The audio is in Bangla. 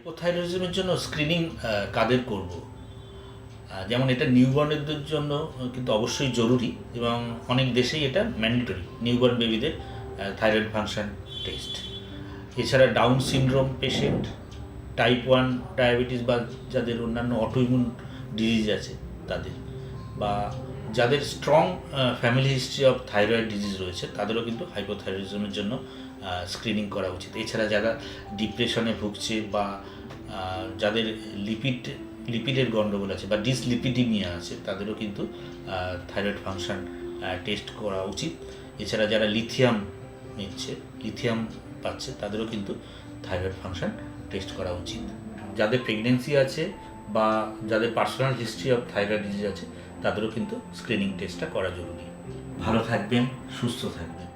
হাইপোথাইরয়েডিজমের জন্য স্ক্রিনিং কাদের করব? যেমন এটা নিউবর্নদের জন্য কিন্তু অবশ্যই জরুরি এবং অনেক দেশেই এটা ম্যান্ডেটরি নিউবর্ন বেবিদের থাইরয়েড ফাংশন টেস্ট। এছাড়া Down syndrome patient, type 1 diabetes বা যাদের অন্যান্য অটোইমিউন ডিজিজ আছে তাদের, বা যাদের strong family history of thyroid disease রয়েছে তাদেরও কিন্তু হাইপোথাইরয়েডিজমের জন্য স্ক্রিনিং করা উচিত। এছাড়া যারা ডিপ্রেশনে ভুগছে বা যাদের লিপিডের গণ্ডগোল আছে বা ডিসলিপিডিমিয়া আছে তাদেরও কিন্তু থাইরয়েড ফাংশন টেস্ট করা উচিত। এছাড়া যারা লিথিয়াম পাচ্ছে তাদেরও কিন্তু থাইরয়েড ফাংশন টেস্ট করা উচিত। যাদের প্রেগনেন্সি আছে বা যাদের personal history of thyroid disease আছে তাদেরও কিন্তু স্ক্রিনিং টেস্টটা করা জরুরি। ভালো থাকবেন, সুস্থ থাকবেন।